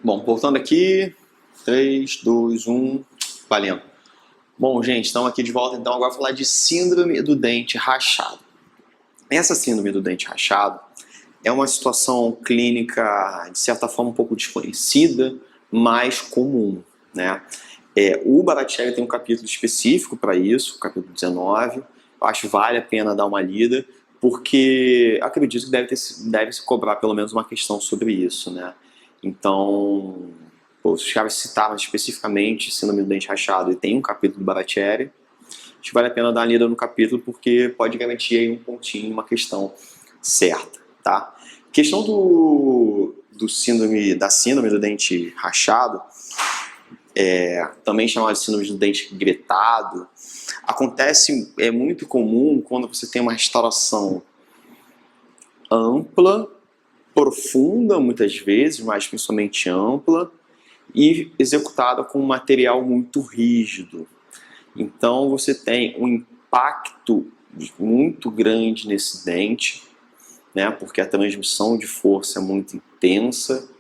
Bom, voltando aqui, 3, 2, 1, valendo. Bom, gente, estamos aqui de volta então agora falar de síndrome do dente rachado. Essa síndrome do dente rachado é uma situação clínica, de certa forma, um pouco desconhecida, mas comum, né? O Baratieri tem um capítulo específico para isso, o capítulo 19. Eu acho que vale a pena dar uma lida, porque acredito que deve se cobrar pelo menos uma questão sobre isso, né? Então, os caras citaram especificamente síndrome do dente rachado e tem um capítulo do Baratieri. Acho que vale a pena dar uma lida no capítulo, porque pode garantir aí um pontinho, uma questão certa, tá? Questão da síndrome do dente rachado, também chamada de síndrome do dente gretado, acontece, é muito comum quando você tem uma restauração ampla, profunda muitas vezes, mas principalmente ampla, e executada com um material muito rígido. Então você tem um impacto muito grande nesse dente, né, porque a transmissão de força é muito intensa,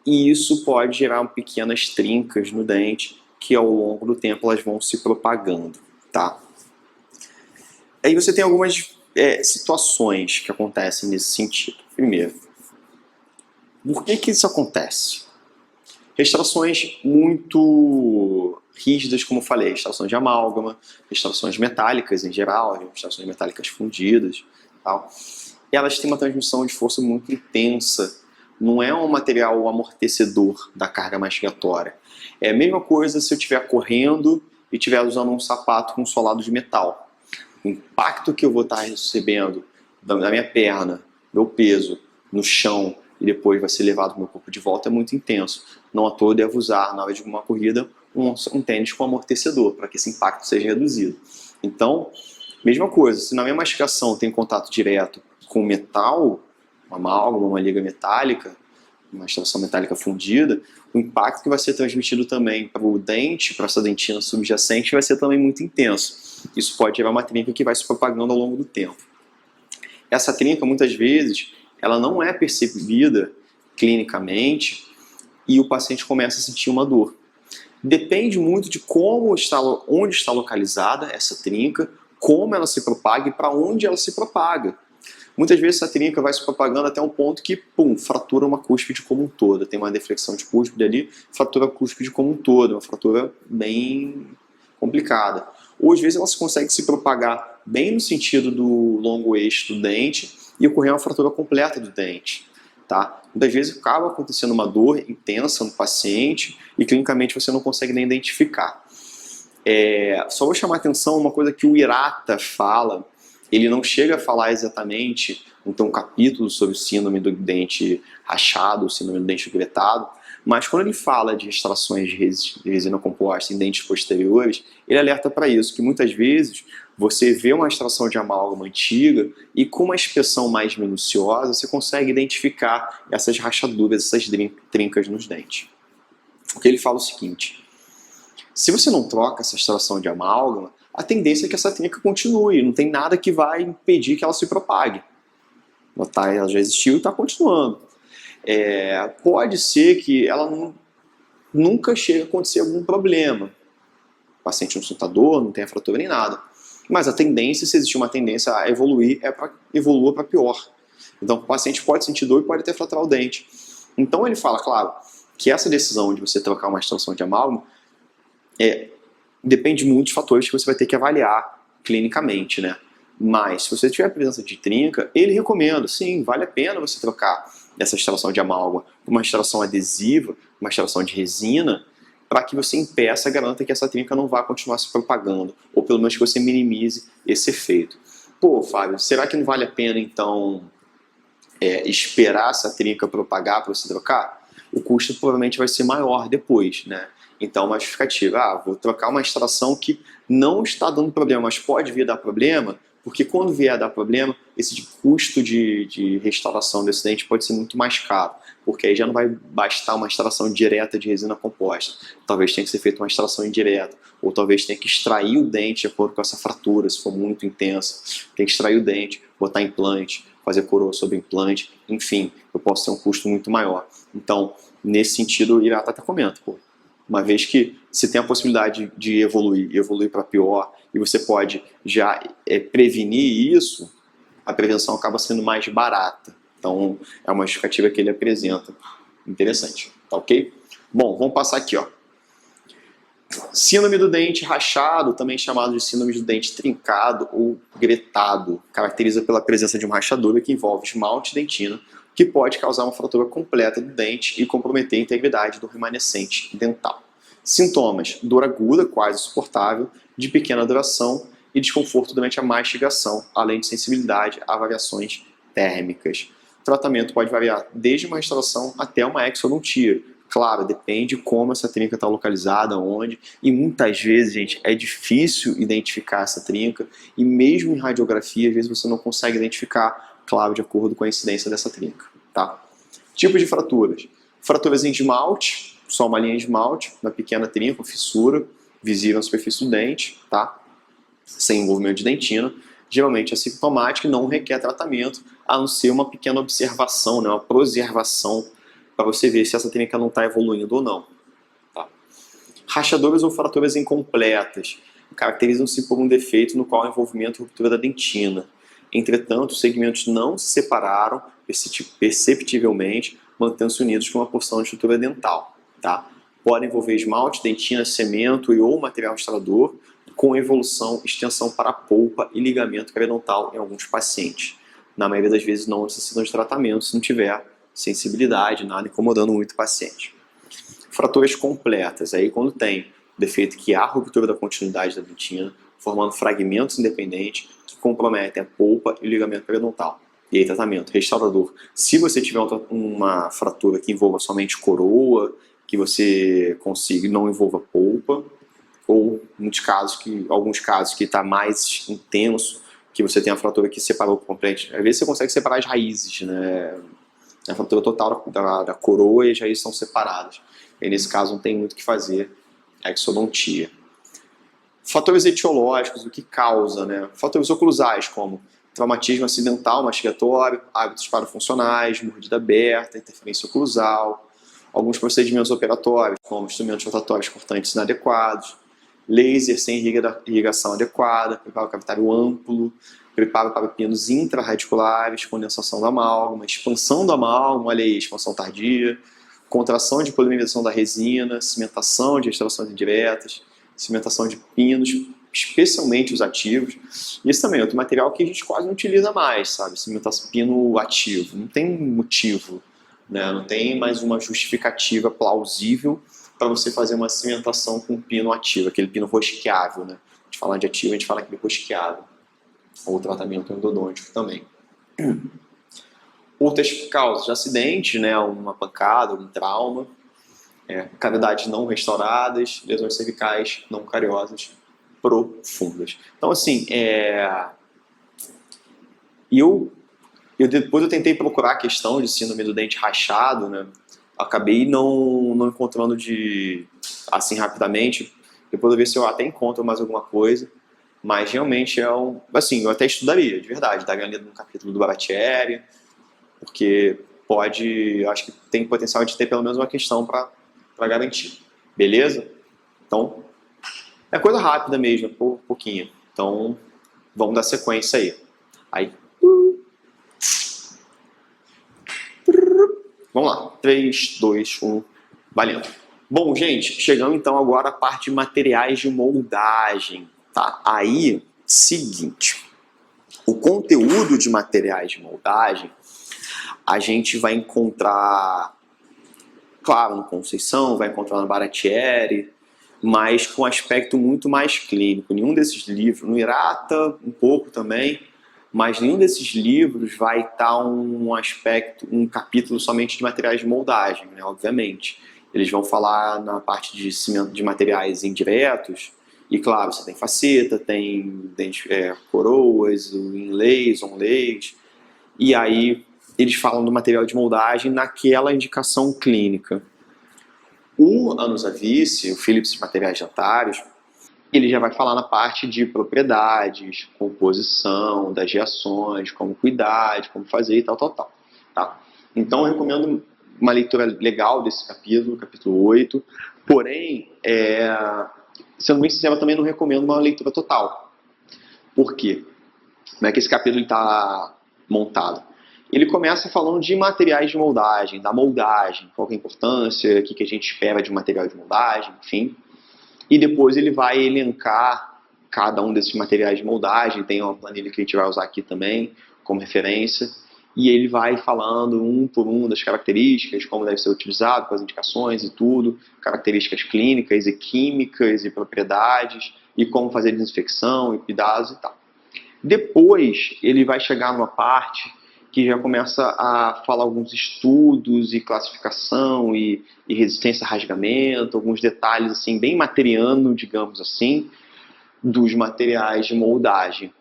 e isso pode gerar pequenas trincas no dente, que ao longo do tempo elas vão se propagando, tá? Aí você tem algumas situações que acontecem nesse sentido. Primeiro, por que isso acontece? Restaurações muito rígidas, como eu falei, restaurações de amálgama, restaurações metálicas em geral, restaurações metálicas fundidas, tal. Elas têm uma transmissão de força muito intensa, não é um material amortecedor da carga mastigatória. É a mesma coisa se eu estiver correndo e estiver usando um sapato com solado de metal. O impacto que eu vou estar recebendo da minha perna, meu peso, no chão, e depois vai ser levado para o meu corpo de volta é muito intenso. Não à toa eu devo usar, na hora de uma corrida, um tênis com amortecedor, para que esse impacto seja reduzido. Então, mesma coisa, se na minha mastigação tem contato direto com metal, uma amálgama, uma liga metálica, uma extração metálica fundida, o impacto que vai ser transmitido também para o dente, para essa dentina subjacente, vai ser também muito intenso. Isso pode gerar uma trinca que vai se propagando ao longo do tempo. Essa trinca, muitas vezes, ela não é percebida clinicamente e o paciente começa a sentir uma dor. Depende muito de onde está localizada essa trinca, como ela se propaga e para onde ela se propaga. Muitas vezes essa trinca vai se propagando até um ponto que, fratura uma cúspide como um todo. Tem uma deflexão de cúspide ali, fratura a cúspide como um todo, uma fratura bem complicada. Ou às vezes ela consegue se propagar bem no sentido do longo eixo do dente e ocorrer uma fratura completa do dente. Tá? Muitas vezes acaba acontecendo uma dor intensa no paciente e clinicamente você não consegue nem identificar. Só vou chamar a atenção uma coisa que o Hirata fala. Ele não chega a falar exatamente, então, um capítulo sobre o síndrome do dente rachado, o síndrome do dente gretado, mas quando ele fala de restaurações de resina composta em dentes posteriores, ele alerta para isso, que muitas vezes você vê uma extração de amálgama antiga e com uma inspeção mais minuciosa você consegue identificar essas rachaduras, essas trincas nos dentes. Porque ele fala o seguinte: se você não troca essa extração de amálgama, a tendência é que essa trinca continue, não tem nada que vai impedir que ela se propague. Ela já existiu e está continuando. Pode ser que ela nunca chegue a acontecer algum problema. O paciente não sinta dor, não tenha fratura nem nada. Mas a tendência, se existe uma tendência a evoluir, evolua para pior. Então o paciente pode sentir dor e pode até fraturar o dente. Então ele fala, claro, que essa decisão de você trocar uma extração de amálgama depende muito de fatores que você vai ter que avaliar clinicamente, né? Mas se você tiver a presença de trinca, ele recomenda, sim, vale a pena você trocar essa extração de amálgama por uma extração adesiva, uma extração de resina, para que você impeça, garanta que essa trinca não vá continuar se propagando, ou pelo menos que você minimize esse efeito. Pô, Fábio, será que não vale a pena, então, esperar essa trinca propagar para você trocar? O custo provavelmente vai ser maior depois, né? Então, uma justificativa, vou trocar uma extração que não está dando problema, mas pode vir a dar problema, porque quando vier a dar problema, esse custo de restauração desse dente pode ser muito mais caro, porque aí já não vai bastar uma extração direta de resina composta. Talvez tenha que ser feita uma extração indireta, ou talvez tenha que extrair o dente de acordo com essa fratura, se for muito intensa. Tem que extrair o dente, botar implante, fazer coroa sobre implante, enfim, eu posso ter um custo muito maior. Então, nesse sentido, o Irata até comenta, pô, uma vez que você tem a possibilidade de evoluir para pior, e você pode já prevenir isso, a prevenção acaba sendo mais barata. Então, é uma justificativa que ele apresenta. Interessante, tá ok? Bom, vamos passar aqui, ó. Síndrome do dente rachado, também chamado de síndrome do dente trincado ou gretado, caracteriza pela presença de uma rachadura que envolve esmalte e dentina, que pode causar uma fratura completa do dente e comprometer a integridade do remanescente dental. Sintomas: dor aguda, quase insuportável, de pequena duração e desconforto durante a mastigação, além de sensibilidade a variações térmicas. O tratamento pode variar desde uma restauração até uma exodontia. Claro, depende como essa trinca está localizada, onde, e muitas vezes, gente, é difícil identificar essa trinca, e mesmo em radiografia, às vezes você não consegue identificar, claro, de acordo com a incidência dessa trinca, tá? Tipos de fraturas: fraturas em esmalte, só uma linha de esmalte, uma pequena trinca, uma fissura, visível na superfície do dente, tá? Sem envolvimento de dentina, geralmente é sintomática e não requer tratamento, a não ser uma pequena observação, né, uma preservação, para você ver se essa trinca não está evoluindo ou não. Tá? Rachaduras ou fraturas incompletas caracterizam-se por um defeito no qual há envolvimento e ruptura da dentina. Entretanto, os segmentos não se separaram perceptivelmente, mantendo-se unidos por uma porção de estrutura dental. Tá? Podem envolver esmalte, dentina, cemento e ou material restaurador, com evolução, extensão para a polpa e ligamento periodontal em alguns pacientes. Na maioria das vezes não necessitam de tratamento se não tiver sensibilidade, nada incomodando muito o paciente. Fraturas completas, aí quando tem defeito que há ruptura da continuidade da dentina, formando fragmentos independentes que comprometem a polpa e o ligamento periodontal. E aí tratamento, restaurador. Se você tiver uma fratura que envolva somente coroa, que você consiga não envolva polpa, ou alguns casos que está mais intenso, que você tem a fratura que separou por completo. Às vezes você consegue separar as raízes, né? A fratura total da coroa e as raízes são separadas. E nesse caso não tem muito o que fazer, é exodontia. Fatores etiológicos, o que causa, né? Fatores oclusais, como traumatismo acidental mastigatório, hábitos parafuncionais, mordida aberta, interferência oclusal, alguns procedimentos operatórios, como instrumentos rotatórios cortantes inadequados, laser sem irrigação adequada, preparo cavitário amplo, preparo para pinos intrarradiculares, condensação da amálgama, expansão da amálgama, olha aí, expansão tardia, contração de polimerização da resina, cimentação de restaurações indiretas, cimentação de pinos, especialmente os ativos. Isso também é outro material que a gente quase não utiliza mais, sabe? Cimentação pino ativo, não tem motivo, né? Não tem mais uma justificativa plausível para você fazer uma cimentação com pino ativo, aquele pino rosqueável, né? A gente fala de ativo, a gente fala aquele rosqueável. Ou tratamento endodôntico também. Outras causas de acidente, né? Uma pancada, um trauma, cavidades não restauradas, lesões cervicais não cariosas profundas. Então, assim, depois eu tentei procurar a questão de síndrome do dente rachado, né? Acabei não encontrando assim rapidamente. Depois eu ver se eu até encontro mais alguma coisa. Mas realmente assim, eu até estudaria, de verdade, daria lido no capítulo do Baratieri, porque acho que tem potencial de ter pelo menos uma questão para garantir. Beleza? Então, é coisa rápida mesmo, pouquinho. Então, vamos dar sequência aí. Vamos lá. 3, 2, 1, valendo. Bom, gente, chegamos então agora à parte de materiais de moldagem. Tá? Aí, seguinte, o conteúdo de materiais de moldagem a gente vai encontrar, claro, no Conceição, vai encontrar no Baratieri, mas com um aspecto muito mais clínico. Nenhum desses livros, no Irata um pouco também, mas nenhum desses livros vai estar um capítulo somente de materiais de moldagem, né, obviamente. Eles vão falar na parte de materiais indiretos, e claro, você tem faceta, tem coroas, inlays, onlays, e aí eles falam do material de moldagem naquela indicação clínica. O Anusavice, o Philips de materiais dentários, ele já vai falar na parte de propriedades, composição, das reações, como cuidar, de como fazer e tal, tá? Então, eu recomendo uma leitura legal desse capítulo, capítulo 8, porém, sendo bem sincero, eu também não recomendo uma leitura total. Por quê? Como é que esse capítulo está montado? Ele começa falando de materiais de moldagem, da moldagem, qual é a importância, o que a gente espera de material de moldagem, enfim. E depois ele vai elencar cada um desses materiais de moldagem, tem uma planilha que a gente vai usar aqui também como referência, e ele vai falando um por um das características, como deve ser utilizado, com as indicações e tudo, características clínicas e químicas e propriedades, e como fazer desinfecção e cuidados e tal. Depois ele vai chegar numa parte que já começa a falar alguns estudos e classificação e resistência a rasgamento, alguns detalhes assim bem materiano, digamos assim, dos materiais de moldagem.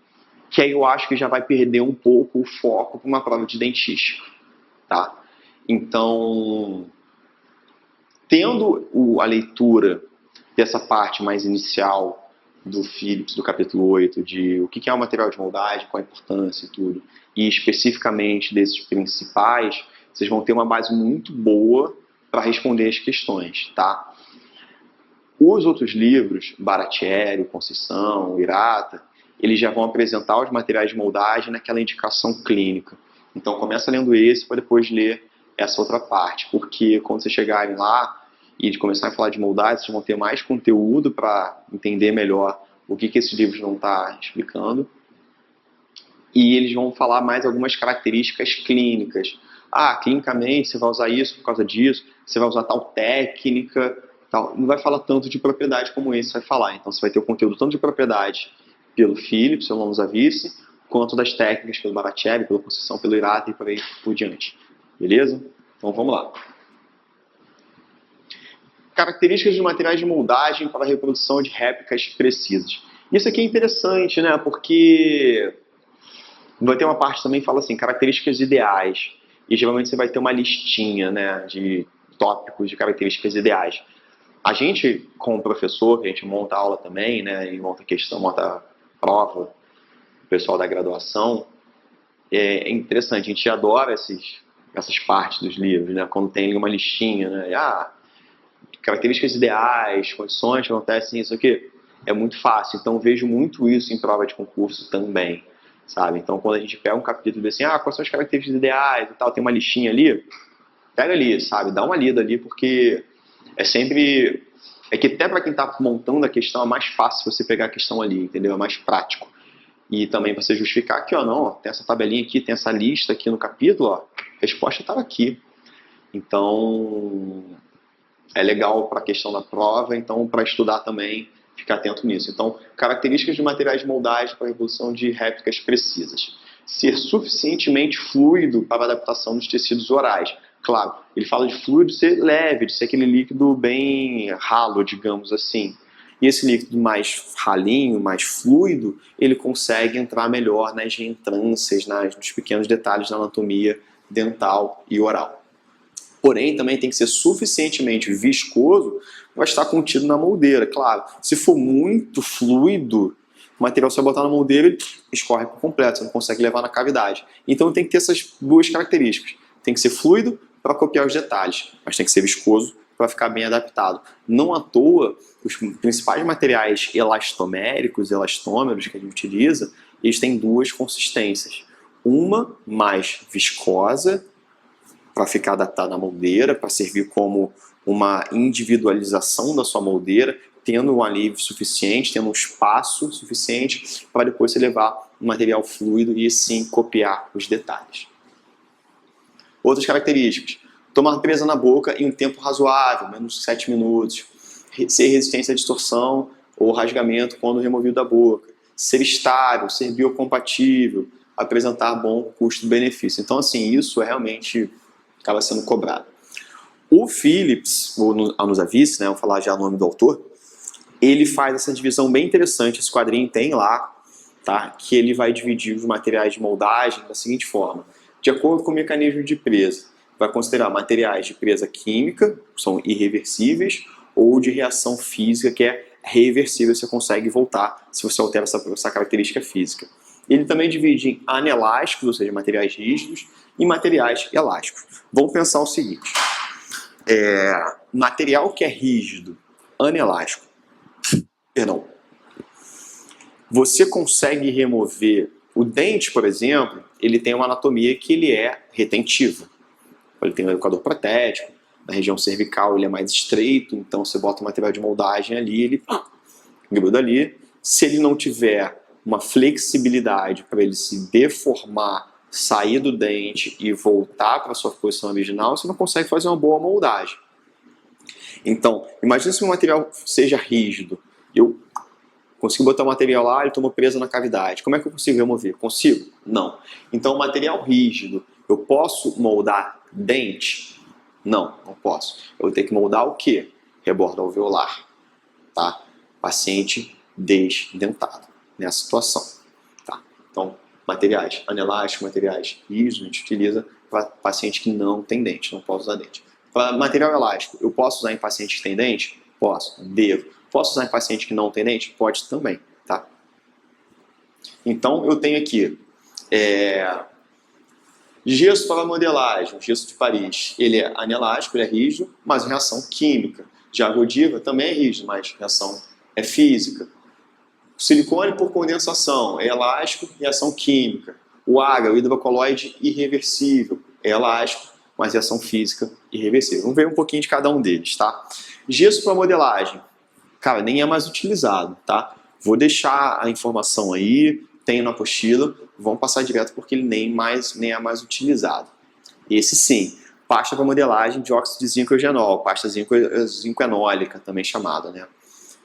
Que aí eu acho que já vai perder um pouco o foco para uma prova de dentística, tá? Então, tendo a leitura dessa parte mais inicial do Phillips, do capítulo 8, de o que é o material de moldagem, qual a importância e tudo, e especificamente desses principais, vocês vão ter uma base muito boa para responder as questões, tá? Os outros livros, Baratieri, Conceição, Hirata, eles já vão apresentar os materiais de moldagem naquela indicação clínica. Então começa lendo esse para depois ler essa outra parte, porque quando vocês chegarem lá e começarem a falar de moldagem, vocês vão ter mais conteúdo para entender melhor o que esses livros não estão explicando. E eles vão falar mais algumas características clínicas. Clinicamente você vai usar isso por causa disso, você vai usar tal técnica, tal. Não vai falar tanto de propriedade como esse vai falar. Então você vai ter o conteúdo tanto de propriedade pelo Phillips, pelo Lanzavice, quanto das técnicas pelo Baratieri, pela Conceição, pelo Hirata e por aí por diante. Beleza? Então vamos lá. Características de materiais de moldagem para a reprodução de réplicas precisas. Isso aqui é interessante, né? Porque vai ter uma parte também que fala assim, características ideais. E geralmente você vai ter uma listinha, né, de tópicos de características ideais. A gente, como professor, a gente monta aula também, né, e monta questão, monta prova, o pessoal da graduação, é interessante, a gente adora essas partes dos livros, né, quando tem uma listinha, né, características ideais, condições que acontecem, isso aqui, é muito fácil. Então, vejo muito isso em prova de concurso também, sabe? Então, quando a gente pega um capítulo e diz assim, quais são as características ideais e tal, tem uma listinha ali, pega ali, sabe? Dá uma lida ali, porque é sempre... É que até para quem está montando a questão é mais fácil você pegar a questão ali, entendeu? É mais prático. E também você justificar aqui, não, tem essa tabelinha aqui, tem essa lista aqui no capítulo, a resposta estava aqui. Então, é legal para a questão da prova, então para estudar também, ficar atento nisso. Então, características de materiais de moldagem para a reprodução de réplicas precisas. Ser suficientemente fluido para a adaptação dos tecidos orais. Claro, ele fala de fluido ser leve, de ser aquele líquido bem ralo, digamos assim. E esse líquido mais ralinho, mais fluido, ele consegue entrar melhor nas reentrâncias, nos pequenos detalhes da anatomia dental e oral. Porém, também tem que ser suficientemente viscoso para estar contido na moldeira. Claro, se for muito fluido, o material você vai botar na moldeira e escorre por completo, você não consegue levar na cavidade. Então tem que ter essas duas características. Tem que ser fluido para copiar os detalhes, mas tem que ser viscoso para ficar bem adaptado. Não à toa, os principais materiais elastoméricos, elastômeros que a gente utiliza, eles têm duas consistências. Uma mais viscosa, para ficar adaptado à moldeira, para servir como uma individualização da sua moldeira, tendo um alívio suficiente, tendo um espaço suficiente para depois você levar um material fluido e sim copiar os detalhes. Outras características: tomar presa na boca em um tempo razoável, menos de 7 minutos, ser resistente à distorção ou rasgamento quando removido da boca, ser estável, ser biocompatível, apresentar bom custo-benefício. Então, assim, isso é realmente acaba sendo cobrado. O Phillips, ou a Nusavice, né, vou falar já o nome do autor, ele faz essa divisão bem interessante, esse quadrinho tem lá, tá, que ele vai dividir os materiais de moldagem da seguinte forma: de acordo com o mecanismo de presa, vai considerar materiais de presa química, que são irreversíveis, ou de reação física, que é reversível, você consegue voltar se você altera essa característica física. Ele também divide em anelásticos, ou seja, materiais rígidos, e materiais elásticos. Vamos pensar o seguinte, material que é rígido, anelástico, perdão, você consegue remover o dente, por exemplo, ele tem uma anatomia que ele é retentiva. Ele tem um educador protético, na região cervical ele é mais estreito, então você bota o material de moldagem ali, ele gruda ali. Se ele não tiver uma flexibilidade para ele se deformar, sair do dente e voltar para a sua posição original, você não consegue fazer uma boa moldagem. Então, imagine se o material seja rígido. Eu consigo botar o material lá, ele tomou preso na cavidade. Como é que eu consigo remover? Consigo? Não. Então, o material rígido, eu posso moldar dente? Não, não posso. Eu vou ter que moldar o quê? Rebordo alveolar. Tá? Paciente desdentado nessa situação. Tá? Então, materiais anelásticos, materiais rígidos, a gente utiliza para paciente que não tem dente, não pode usar dente. Para material elástico, eu posso usar em paciente que tem dente? Posso, devo. Posso usar em paciente que não tem dente? Pode também, tá? Então, eu tenho aqui gesso para modelagem, gesso de Paris. Ele é anelástico, ele é rígido, mas reação química. Já a Godiva também é rígido, mas reação é física. O silicone por condensação é elástico, reação química. O agar, o hidrocoloide irreversível, é elástico, mas reação física irreversível. Vamos ver um pouquinho de cada um deles, tá? Gesso para modelagem. Cara, nem é mais utilizado, tá? Vou deixar a informação aí, tem na apostila, vamos passar direto porque ele nem é mais utilizado. Esse sim, pasta para modelagem de óxido de zinco eugenol, pasta zincoenólica, também chamada, né?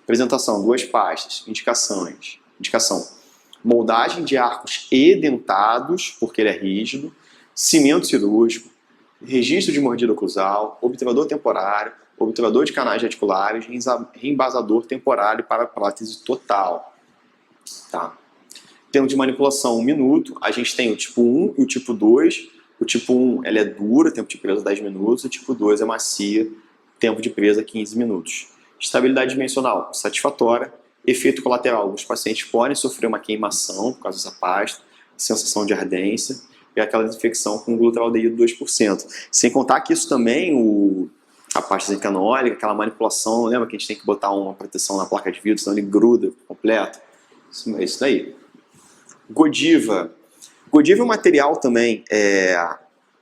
Apresentação, 2 pastas, indicação, moldagem de arcos edentados, porque ele é rígido, cimento cirúrgico, registro de mordida oclusal, obturador temporário, obturador de canais reticulares, reembasador temporário para prótese total. Tá? Tempo de manipulação 1 minuto, a gente tem o tipo 1 e o tipo 2. O tipo 1 ela é dura, tempo de presa 10 minutos, o tipo 2 é macia, tempo de presa 15 minutos. Estabilidade dimensional satisfatória, efeito colateral, alguns pacientes podem sofrer uma queimação por causa dessa pasta, sensação de ardência e aquela desinfecção com glutaraldeído 2%. Sem contar que isso também, a pasta zincanólica, aquela manipulação, lembra que a gente tem que botar uma proteção na placa de vidro, senão ele gruda completo? Isso daí. Godiva. Godiva é um material também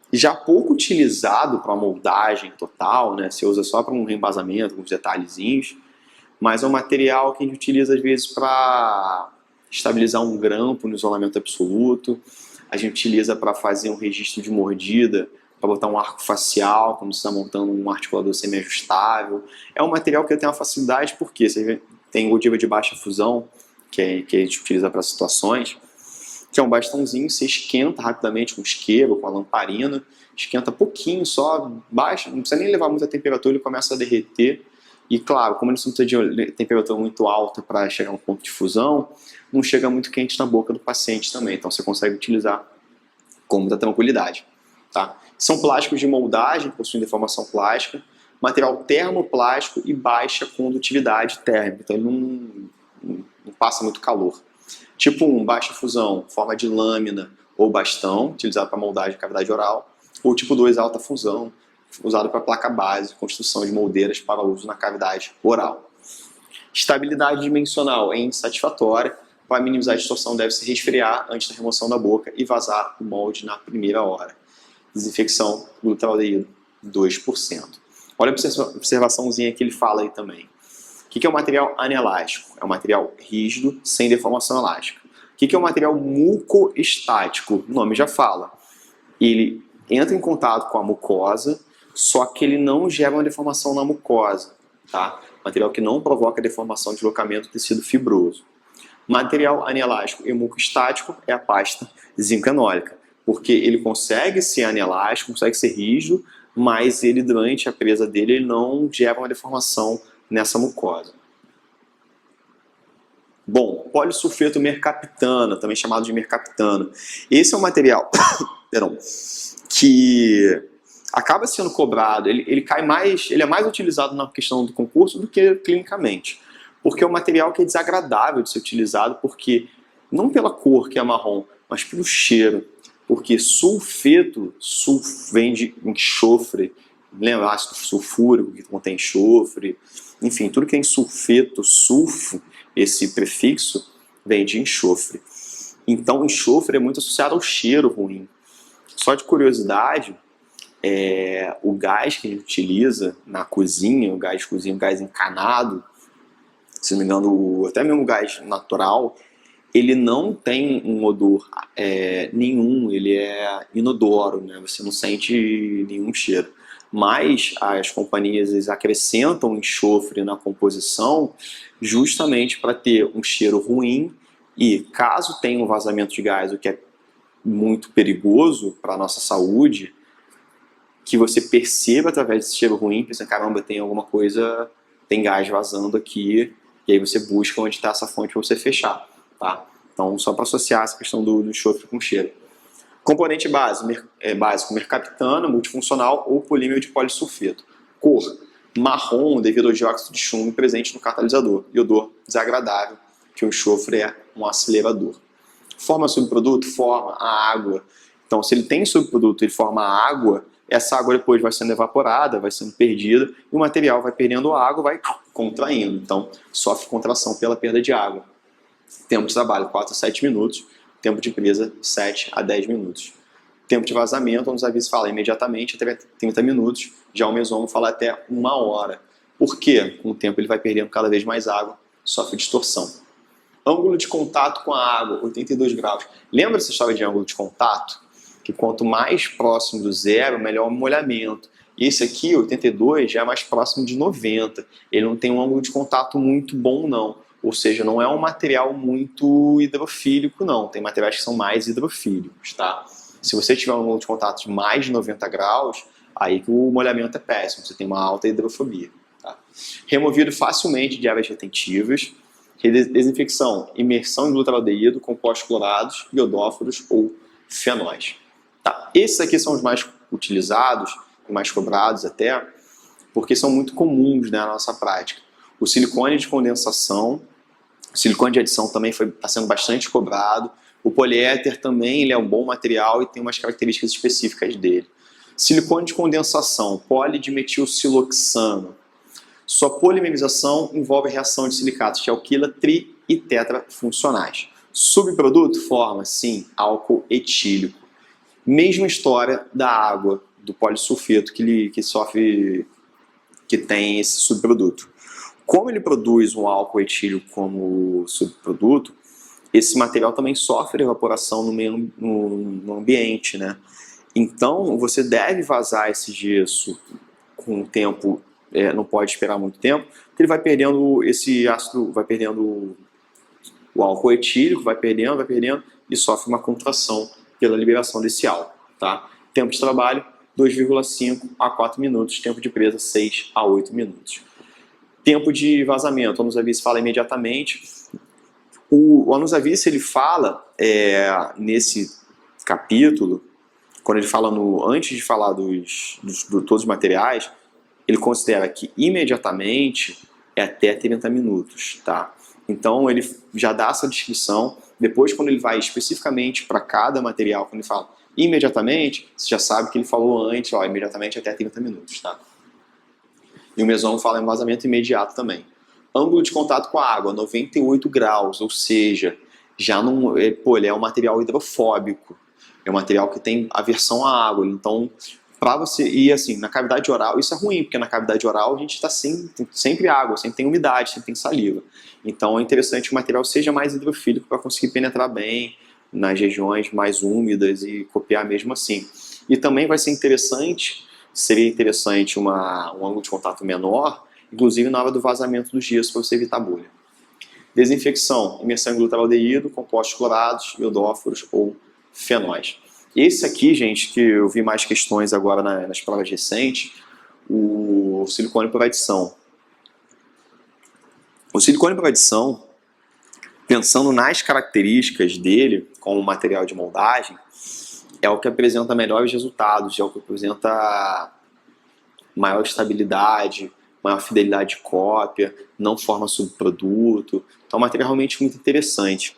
já pouco utilizado para moldagem total, né? Você usa só para um reembasamento, alguns detalhezinhos, mas é um material que a gente utiliza às vezes para estabilizar um grampo no isolamento absoluto, a gente utiliza para fazer um registro de mordida, para botar um arco facial, quando você está montando um articulador semi-ajustável. É um material que tem uma facilidade, porque você tem godiva de baixa fusão, que a gente utiliza para situações, que é um bastãozinho, você esquenta rapidamente com isqueiro, com a lamparina, esquenta pouquinho só, baixa, não precisa nem levar muita temperatura, ele começa a derreter. E claro, como ele não precisa de temperatura muito alta para chegar a um ponto de fusão, não chega muito quente na boca do paciente também, então você consegue utilizar com muita tranquilidade. Tá? São plásticos de moldagem, possuem deformação plástica, material termoplástico e baixa condutividade térmica, então ele não passa muito calor. Tipo 1, baixa fusão, forma de lâmina ou bastão, utilizado para moldagem de cavidade oral. Ou tipo 2, alta fusão, usado para placa base, construção de moldeiras para uso na cavidade oral. Estabilidade dimensional é insatisfatória. Para minimizar a distorção, deve-se resfriar antes da remoção da boca e vazar o molde na primeira hora. Desinfecção, glutaraldeído, 2%. Olha a observaçãozinha que ele fala aí também. O que é o material anelástico? É um material rígido, sem deformação elástica. O que é o material mucoestático? O nome já fala. Ele entra em contato com a mucosa, só que ele não gera uma deformação na mucosa. Tá? Material que não provoca deformação de deslocamento do tecido fibroso. Material anelástico e mucoestático é a pasta zincanólica, porque ele consegue ser anelástico, consegue ser rígido, mas ele, durante a presa dele, ele não gera uma deformação nessa mucosa. Bom, polisulfeto mercaptano, também chamado de mercaptano. Esse é um material que acaba sendo cobrado, ele é mais utilizado na questão do concurso do que clinicamente. porque é um material que é desagradável de ser utilizado, porque não pela cor, que é marrom, mas pelo cheiro. Porque sulfeto vem de enxofre, lembra ácido sulfúrico que contém enxofre, enfim, tudo que tem sulfeto, sulfo, esse prefixo, vem de enxofre. Então, enxofre é muito associado ao cheiro ruim. Só de curiosidade, o gás que a gente utiliza na cozinha, o gás de cozinha, o gás encanado, se não me engano, até mesmo o gás natural, ele não tem um odor nenhum, ele é inodoro, né? Você não sente nenhum cheiro. Mas as companhias acrescentam enxofre na composição justamente para ter um cheiro ruim e, caso tenha um vazamento de gás, o que é muito perigoso para a nossa saúde, que você perceba através desse cheiro ruim, pensando, caramba, tem alguma coisa, tem gás vazando aqui, e aí você busca onde está essa fonte para você fechar, tá? Então, só para associar essa questão do enxofre com cheiro. Componente básico, mercaptano, multifuncional ou polímero de polissulfeto. Cor, marrom devido ao dióxido de chumbo presente no catalisador. E odor, desagradável, que o enxofre é um acelerador. Forma subproduto? Forma a água. Então, se ele tem subproduto e ele forma a água, essa água depois vai sendo evaporada, vai sendo perdida, e o material vai perdendo água, vai contraindo. Então, sofre contração pela perda de água. Tempo de trabalho, 4 a 7 minutos. Tempo de presa, 7 a 10 minutos. Tempo de vazamento, nos avisos fala imediatamente até 30 minutos. Já o mesomo fala até 1 hora. Por quê? Com o tempo ele vai perdendo cada vez mais água, sofre distorção. Ângulo de contato com a água, 82 graus. Lembra essa história de ângulo de contato? Que quanto mais próximo do zero, melhor o molhamento. E esse aqui, 82, já é mais próximo de 90. Ele não tem um ângulo de contato muito bom, não. Ou seja, não é um material muito hidrofílico, não. Tem materiais que são mais hidrofílicos, tá? Se você tiver um ângulo de contato de mais de 90 graus, aí que o molhamento é péssimo, você tem uma alta hidrofobia. Tá? Removido facilmente de áreas retentivas. Desinfecção, imersão em glutaraldeído, compostos clorados, iodóforos ou fenóis. Tá? Esses aqui são os mais utilizados, mais cobrados até, porque são muito comuns, né, na nossa prática. O silicone de condensação, o silicone de adição também está sendo bastante cobrado. O poliéter também ele é um bom material e tem umas características específicas dele. Silicone de condensação, polidimetilsiloxano. Sua polimerização envolve a reação de silicatos de alquila, tri e tetrafuncionais. Subproduto forma, sim, álcool etílico. Mesma história da água, do polissulfeto que tem esse subproduto. Como ele produz um álcool etílico como subproduto, esse material também sofre evaporação no ambiente, né? Então, você deve vazar esse gesso com o tempo, não pode esperar muito tempo, porque ele vai perdendo esse ácido, vai perdendo o álcool etílico, vai perdendo e sofre uma contração pela liberação desse álcool, tá? Tempo de trabalho, 2,5 a 4 minutos, tempo de presa, 6 a 8 minutos. Tempo de vazamento, o Anusavis fala imediatamente. O Anusavis, ele fala nesse capítulo, quando ele fala antes de falar de todos os materiais, ele considera que imediatamente é até 30 minutos, tá? Então ele já dá essa descrição. Depois, quando ele vai especificamente para cada material, quando ele fala imediatamente, você já sabe que ele falou antes, imediatamente até 30 minutos, tá? E o mesomo fala em vazamento imediato também. Ângulo de contato com a água, 98 graus, ou seja, já não, ele é um material hidrofóbico, é um material que tem aversão à água, então para você ir assim, na cavidade oral, isso é ruim, porque na cavidade oral a gente está sempre água, sempre tem umidade, sempre tem saliva. Então é interessante que o material seja mais hidrofílico para conseguir penetrar bem nas regiões mais úmidas e copiar mesmo assim. E também vai ser interessante, seria interessante um ângulo de contato menor, inclusive na hora do vazamento dos gessos para você evitar bolha. Desinfecção, imersão em glutaraldeído, compostos clorados, iodóforos ou fenóis. Esse aqui, gente, que eu vi mais questões agora nas provas recentes, o silicone por adição. O silicone por adição, pensando nas características dele como material de moldagem, é o que apresenta melhores resultados, é o que apresenta maior estabilidade, maior fidelidade de cópia, não forma subproduto. Então é um material realmente muito interessante.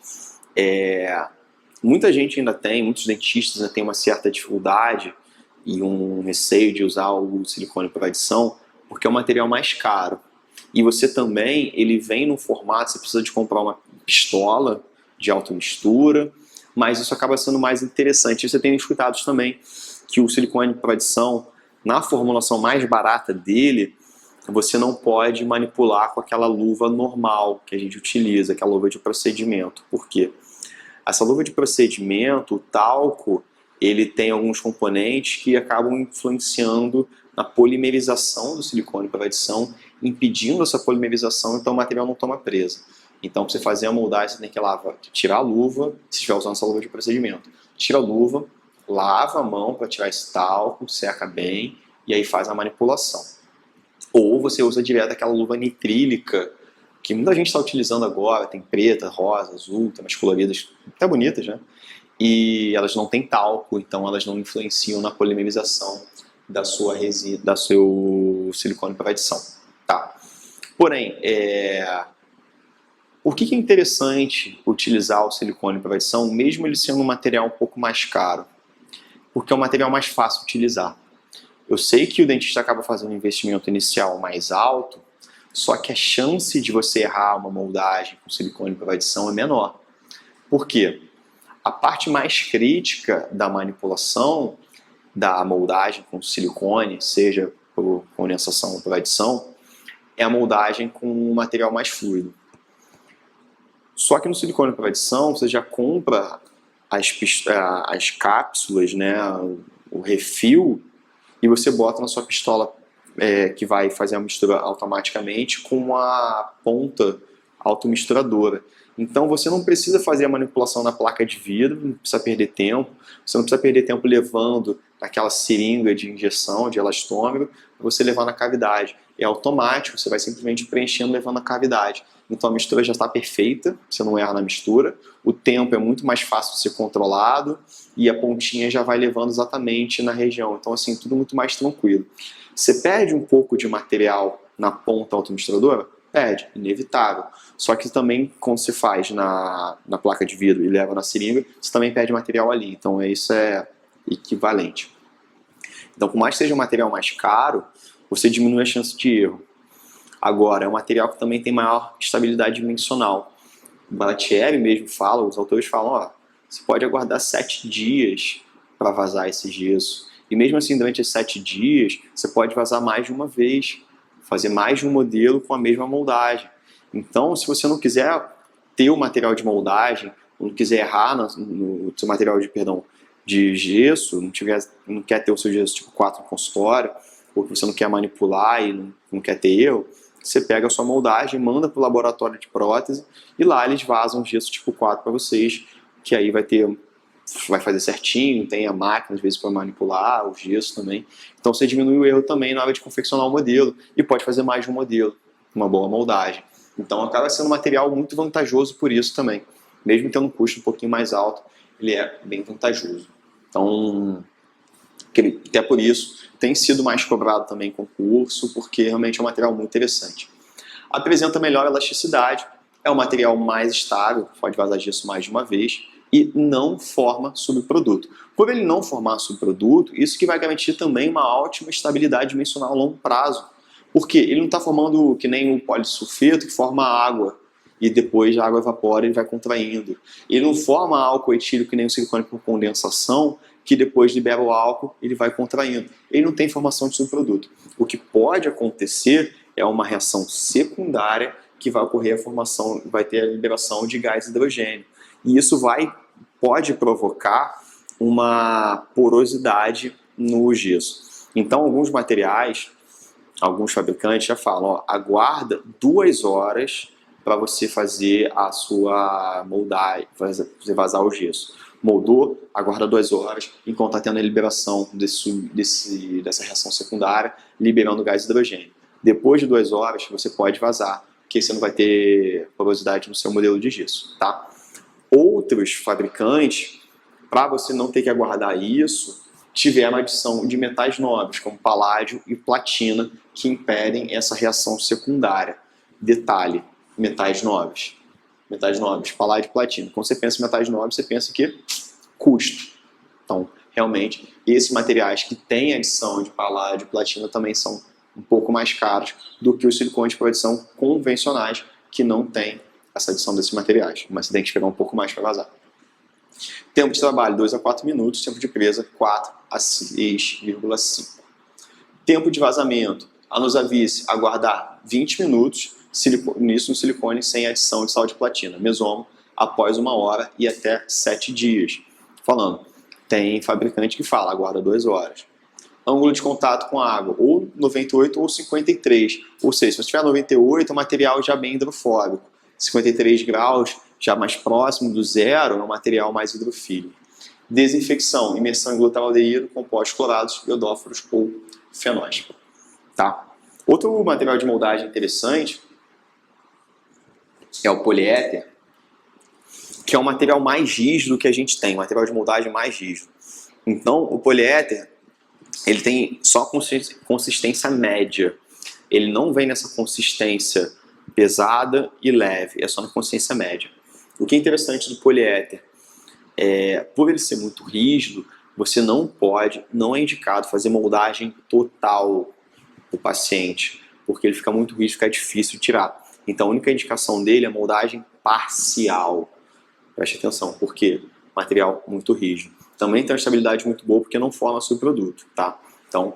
Muita gente ainda tem, muitos dentistas ainda têm uma certa dificuldade e um receio de usar o silicone para adição, porque é um material mais caro. E você também, ele vem no formato, você precisa de comprar uma pistola de automistura, mas isso acaba sendo mais interessante. Você tem escutado também que o silicone para adição, na formulação mais barata dele, você não pode manipular com aquela luva normal que a gente utiliza, aquela luva de procedimento. Por quê? Essa luva de procedimento, o talco, ele tem alguns componentes que acabam influenciando na polimerização do silicone para adição, impedindo essa polimerização, então o material não toma presa. Então, para você fazer a moldagem, você tem que tirar a luva, se estiver usando essa luva de procedimento. Tira a luva, lava a mão para tirar esse talco, seca bem, e aí faz a manipulação. Ou você usa direto aquela luva nitrílica, que muita gente está utilizando agora, tem preta, rosa, azul, tem umas coloridas até bonitas, né? E elas não têm talco, então elas não influenciam na polimerização da seu silicone para adição. Tá. Porém, por que é interessante utilizar o silicone para adição, mesmo ele sendo um material um pouco mais caro? Porque é um material mais fácil de utilizar. Eu sei que o dentista acaba fazendo um investimento inicial mais alto, só que a chance de você errar uma moldagem com silicone para adição é menor. Por quê? A parte mais crítica da manipulação da moldagem com silicone, seja por condensação ou por adição, é a moldagem com um material mais fluido. Só que no silicone para adição, você já compra as cápsulas, né, o refil, e você bota na sua pistola que vai fazer a mistura automaticamente com a ponta automisturadora. Então você não precisa fazer a manipulação na placa de vidro, não precisa perder tempo, você não precisa perder tempo levando aquela seringa de injeção, de elastômero, para você levar na cavidade. É automático, você vai simplesmente preenchendo, levando na cavidade. Então a mistura já está perfeita, você não erra na mistura, o tempo é muito mais fácil de ser controlado e a pontinha já vai levando exatamente na região. Então assim, tudo muito mais tranquilo. Você perde um pouco de material na ponta automisturadora? Perde, inevitável. Só que também, quando você faz na placa de vidro e leva na seringa, você também perde material ali. Então isso é equivalente. Então, por mais que seja um material mais caro, você diminui a chance de erro. Agora, é um material que também tem maior estabilidade dimensional. O Baratieri mesmo fala, os autores falam, você pode aguardar 7 dias para vazar esse gesso. E mesmo assim, durante esses 7 dias, você pode vazar mais de uma vez, fazer mais de um modelo com a mesma moldagem. Então, se você não quiser ter o material de moldagem, não quiser errar no seu material de gesso, não quer ter o seu gesso tipo 4 no consultório, ou que você não quer manipular e não quer ter erro, você pega a sua moldagem, manda para o laboratório de prótese e lá eles vazam o gesso tipo 4 para vocês, que aí vai fazer certinho, tem a máquina às vezes para manipular, o gesso também. Então você diminui o erro também na hora de confeccionar o modelo e pode fazer mais de um modelo, uma boa moldagem. Então acaba sendo um material muito vantajoso por isso também. Mesmo tendo um custo um pouquinho mais alto, ele é bem vantajoso. Então, até por isso, tem sido mais cobrado também em concurso, porque realmente é um material muito interessante. Apresenta melhor elasticidade, é um material mais estável, pode vazar gesso mais de uma vez, e não forma subproduto. Por ele não formar subproduto, isso que vai garantir também uma ótima estabilidade dimensional a longo prazo. Porque ele não está formando que nem o polissulfeto, que forma água, e depois a água evapora e vai contraindo. Ele não forma álcool etílico que nem o silicone por condensação, que depois libera o álcool e ele vai contraindo. Ele não tem formação de subproduto. O que pode acontecer é uma reação secundária que vai ocorrer vai ter a liberação de gás hidrogênio. E isso pode provocar uma porosidade no gesso. Então, alguns materiais, alguns fabricantes já falam, aguarda 2 horas para você fazer a sua moldagem, você vazar o gesso. Moldou, aguarda 2 horas, enquanto está tendo a liberação dessa reação secundária, liberando gás hidrogênio. Depois de 2 horas, você pode vazar, porque você não vai ter porosidade no seu modelo de gesso, tá? Outros fabricantes, para você não ter que aguardar isso, tiver uma adição de metais nobres, como paládio e platina, que impedem essa reação secundária. Detalhe, metais nobres. Metais nobres, paládio e platina. Quando você pensa em metais nobres, você pensa que custo. Então, realmente, esses materiais que têm adição de paládio e platina também são um pouco mais caros do que os silicones de produção convencionais, que não têm essa adição desses materiais. Mas você tem que esperar um pouco mais para vazar. Tempo de trabalho, 2 a 4 minutos. Tempo de presa, 4 a 6,5. Tempo de vazamento, a nos avise aguardar 20 minutos, nisso no silicone sem adição de sal de platina. Mesomo, após 1 hora e até 7 dias. Falando, tem fabricante que fala, aguarda 2 horas. Ângulo de contato com a água, ou 98 ou 53. Ou seja, se você tiver 98, é um material já bem hidrofóbico. 53 graus, já mais próximo do zero, é um material mais hidrofílico. Desinfecção, imersão em glutaraldeído, compostos clorados, iodóforos ou fenóis. Tá? Outro material de moldagem interessante é o poliéter, que é o material mais rígido que a gente tem, o material de moldagem mais rígido. Então, o poliéter, ele tem só consistência média. Ele não vem nessa consistência pesada e leve, é só na consistência média. O que é interessante do poliéter por ele ser muito rígido, você não é indicado fazer moldagem total do paciente, porque ele fica muito rígido, fica difícil de tirar. Então a única indicação dele é moldagem parcial. Preste atenção, porque material muito rígido. Também tem uma estabilidade muito boa porque não forma subproduto, tá? Então,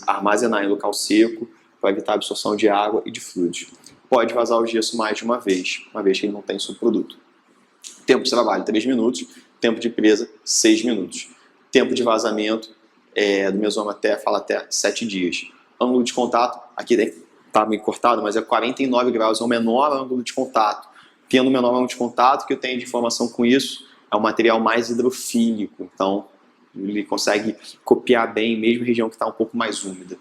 armazenar em local seco para evitar a absorção de água e de fluidos. Pode vazar o gesso mais de uma vez que ele não tem subproduto. Tempo de trabalho, 3 minutos. Tempo de presa, 6 minutos. Tempo de vazamento, do mesoma até 7 dias. Ângulo de contato, aqui está meio cortado, mas é 49 graus, é o menor ângulo de contato. Tendo o menor ângulo de contato, que eu tenho de informação com isso, é um material mais hidrofílico, então ele consegue copiar bem, mesmo em região que está um pouco mais úmida.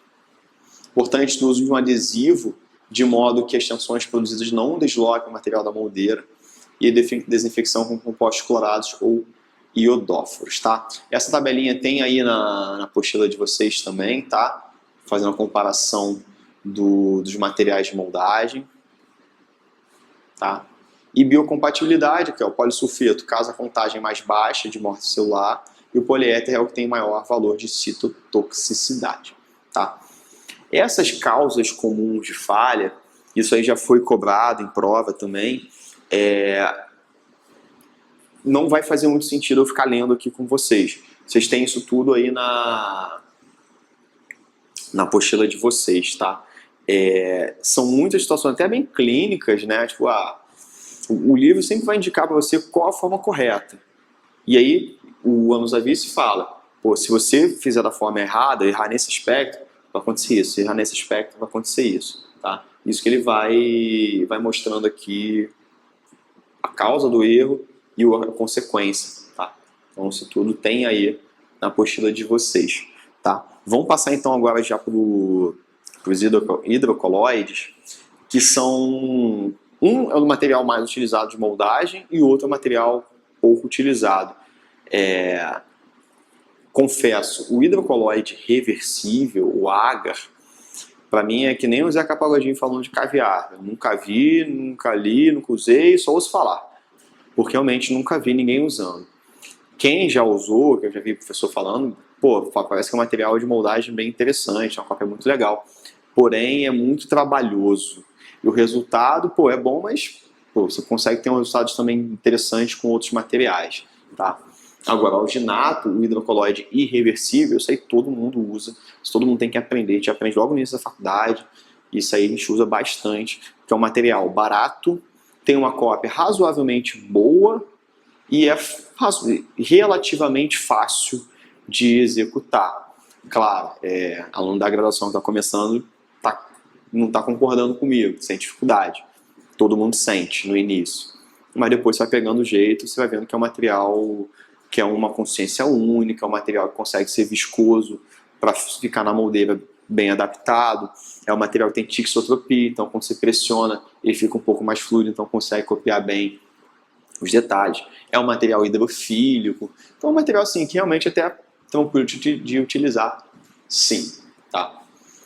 Importante no uso de um adesivo, de modo que as tensões produzidas não desloquem o material da moldeira, e desinfecção com compostos clorados ou iodóforos, tá? Essa tabelinha tem aí na apostila de vocês também, tá? Fazendo a comparação dos materiais de moldagem, tá? E biocompatibilidade, que é o polissulfeto, causa contagem mais baixa de morte celular, e o poliéter é o que tem maior valor de citotoxicidade, tá? Essas causas comuns de falha, isso aí já foi cobrado em prova também, não vai fazer muito sentido eu ficar lendo aqui com vocês. Vocês têm isso tudo aí na apostila de vocês, tá? São muitas situações, até bem clínicas, né? Tipo, o livro sempre vai indicar para você qual a forma correta. E aí, o Anos Avice fala, pô, se você fizer da forma errada, errar nesse aspecto, vai acontecer isso. Se errar nesse aspecto, vai acontecer isso, tá? Isso que ele vai mostrando aqui a causa do erro e a consequência, tá? Então isso tudo tem aí na apostila de vocês, tá? Vamos passar então agora já para os hidrocoloides, que são... Um é o material mais utilizado de moldagem e o outro é o material pouco utilizado. Confesso, o hidrocoloide reversível, o agar, para mim é que nem o Zeca Pagodinho falando de caviar. Eu nunca vi, nunca li, nunca usei, só ouço falar. Porque realmente nunca vi ninguém usando. Quem já usou, que eu já vi o professor falando, pô, parece que é um material de moldagem bem interessante, é uma cópia muito legal. Porém, é muito trabalhoso. E o resultado, pô, é bom, mas pô, você consegue ter um resultado também interessante com outros materiais, tá? Agora, o alginato, o hidrocoloide irreversível, isso aí todo mundo usa, isso todo mundo tem que aprender, a gente aprende logo no início da faculdade, isso aí a gente usa bastante, que é um material barato, tem uma cópia razoavelmente boa e é relativamente fácil de executar. Claro, aluno da graduação que está começando não está concordando comigo, sente dificuldade, todo mundo sente no início, mas depois você vai pegando o jeito, você vai vendo que é um material que é uma consistência única, é um material que consegue ser viscoso para ficar na moldeira bem adaptado, é um material que tem tixotropia, então quando você pressiona ele fica um pouco mais fluido, então consegue copiar bem os detalhes. É um material hidrofílico, então é um material assim, que realmente até tranquilo de utilizar, sim. Tá?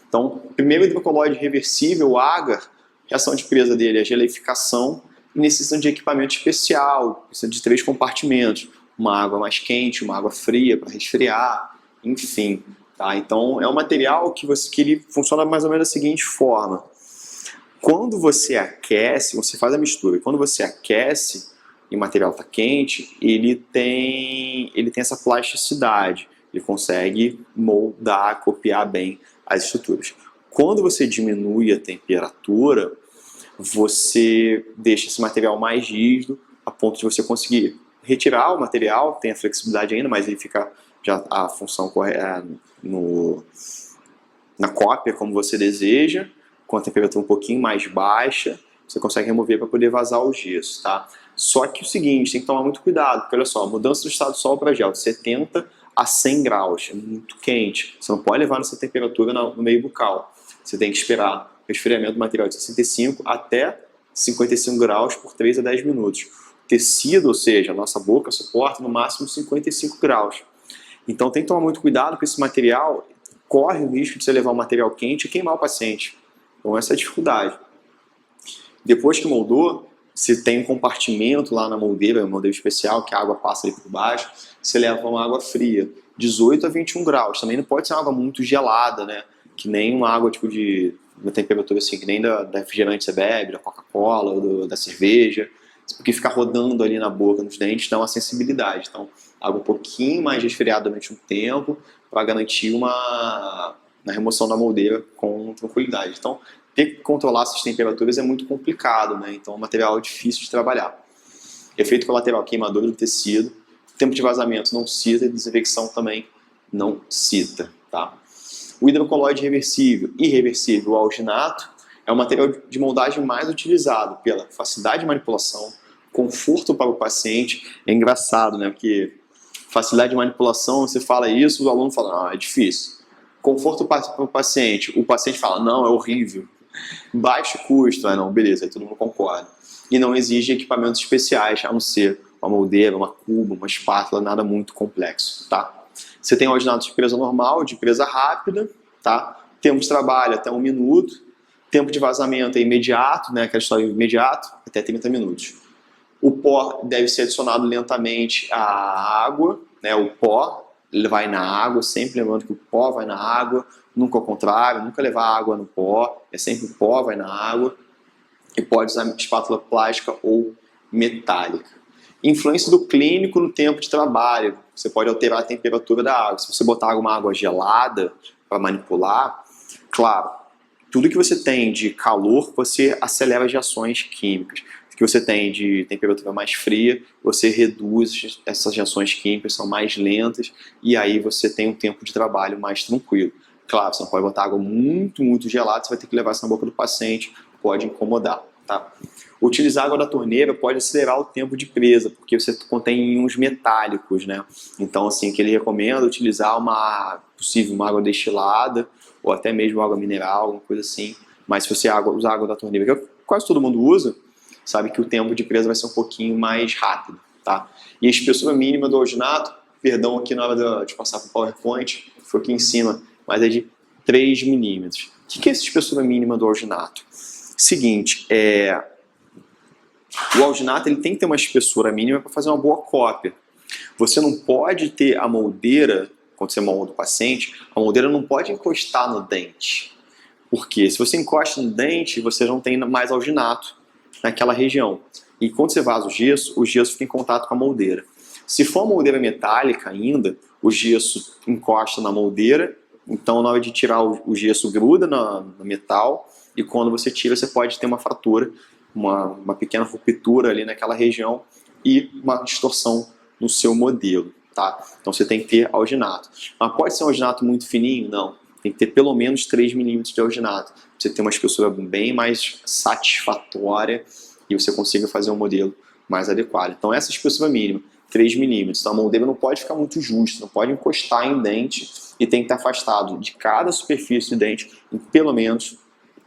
Então, primeiro hidrocolóide reversível, o agar, a reação de presa dele é a geleificação e necessita de equipamento especial, precisa de 3 compartimentos, uma água mais quente, uma água fria para resfriar, enfim. Tá? Então, é um material que ele funciona mais ou menos da seguinte forma. Quando você aquece, você faz a mistura, e quando você aquece e o material está quente, ele tem essa plasticidade, ele consegue moldar, copiar bem as estruturas. Quando você diminui a temperatura, você deixa esse material mais rígido, a ponto de você conseguir retirar o material, tem a flexibilidade ainda, mas ele fica já a função na cópia como você deseja, com a temperatura um pouquinho mais baixa, você consegue remover para poder vazar o gesso, tá? Só que o seguinte, tem que tomar muito cuidado, porque olha só, a mudança do estado do solo para gel de 70 a 100 graus, é muito quente, você não pode levar nessa temperatura no meio bucal, você tem que esperar o resfriamento do material de 65 até 55 graus por 3 a 10 minutos. O tecido, ou seja, a nossa boca suporta no máximo 55 graus. Então tem que tomar muito cuidado com esse material, corre o risco de você levar um material quente e queimar o paciente. Então essa é a dificuldade. Depois que moldou, se tem um compartimento lá na moldeira, um moldeiro especial, que a água passa ali por baixo, você leva uma água fria, 18 a 21 graus. Também não pode ser uma água muito gelada, né? Que nem uma água tipo de uma temperatura assim, que nem da refrigerante você bebe, da Coca-Cola ou da cerveja, porque ficar rodando ali na boca, nos dentes, dá uma sensibilidade. Então, água um pouquinho mais resfriada durante um tempo, para garantir uma remoção da moldeira com tranquilidade. Então, ter que controlar essas temperaturas é muito complicado, né? Então, é um material difícil de trabalhar. Efeito colateral, queimadura do tecido, tempo de vazamento não cita, e desinfecção também não cita, tá? O hidrocolóide reversível e reversível, o alginato, é o material de moldagem mais utilizado pela facilidade de manipulação, conforto para o paciente. É engraçado, né? Porque facilidade de manipulação, você fala isso, o aluno fala, não, é difícil. Conforto para o paciente fala, não, é horrível. Baixo custo, não, beleza, aí todo mundo concorda. E não exige equipamentos especiais, a não ser uma moldeira, uma cuba, uma espátula, nada muito complexo, tá? Você tem o alginato de presa normal, de presa rápida, tá? Tempo de trabalho até 1 minuto, tempo de vazamento é imediato, né? Aquela história imediato, até 30 minutos. O pó deve ser adicionado lentamente à água, né? O pó ele vai na água, sempre lembrando que o pó vai na água, nunca ao contrário, nunca levar água no pó, é sempre o pó vai na água, e pode usar espátula plástica ou metálica. Influência do clínico no tempo de trabalho, você pode alterar a temperatura da água. Se você botar uma água gelada para manipular, claro, tudo que você tem de calor, você acelera as reações químicas. O que você tem de temperatura mais fria, você reduz essas reações químicas, são mais lentas, e aí você tem um tempo de trabalho mais tranquilo. Claro, você não pode botar água muito, muito gelada, você vai ter que levar isso na boca do paciente, pode incomodar, tá? Utilizar água da torneira pode acelerar o tempo de presa, porque você contém íons metálicos, né? Então, assim, que ele recomenda utilizar uma água destilada, ou até mesmo água mineral, alguma coisa assim. Mas se você usar água da torneira, que quase todo mundo usa, sabe que o tempo de presa vai ser um pouquinho mais rápido, tá? E a espessura mínima do alginato, perdão aqui na hora de passar para o PowerPoint, foi aqui em cima, mas é de 3 milímetros. O que é essa espessura mínima do alginato? Seguinte, o alginato ele tem que ter uma espessura mínima para fazer uma boa cópia. Você não pode ter a moldeira, quando você molda o paciente, a moldeira não pode encostar no dente. Porque se você encosta no dente, você não tem mais alginato naquela região. E quando você vaza o gesso fica em contato com a moldeira. Se for uma moldeira metálica ainda, o gesso encosta na moldeira, então na hora de tirar o gesso gruda no metal, e quando você tira você pode ter uma fratura, uma pequena ruptura ali naquela região e uma distorção no seu modelo, tá? Então você tem que ter alginato. Mas pode ser um alginato muito fininho? Não. Tem que ter pelo menos 3 milímetros de alginato. Você tem uma espessura bem mais satisfatória e você consiga fazer um modelo mais adequado. Então essa espessura mínima, 3 milímetros. Então a moldeira não pode ficar muito justa, não pode encostar em dente e tem que estar afastado de cada superfície do dente em pelo menos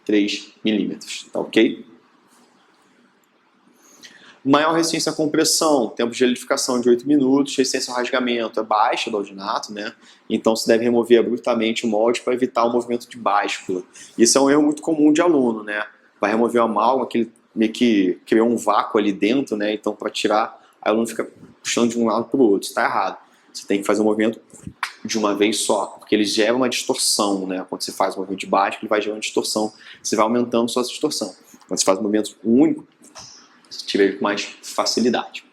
3 milímetros. Tá ok? Maior resistência à compressão, tempo de gelificação de 8 minutos, resistência ao rasgamento é baixa do alginato, né? Então se deve remover abruptamente o molde para evitar o movimento de báscula. Isso é um erro muito comum de aluno, né? Vai remover a amálgama, que ele meio que criou um vácuo ali dentro, né? Então para tirar, aí o aluno fica puxando de um lado para o outro. Isso está errado. Você tem que fazer o movimento de uma vez só, porque ele gera uma distorção, né? Quando você faz o movimento de báscula, ele vai gerando distorção. Você vai aumentando sua distorção. Quando você faz um movimento único, você tira ele com mais facilidade.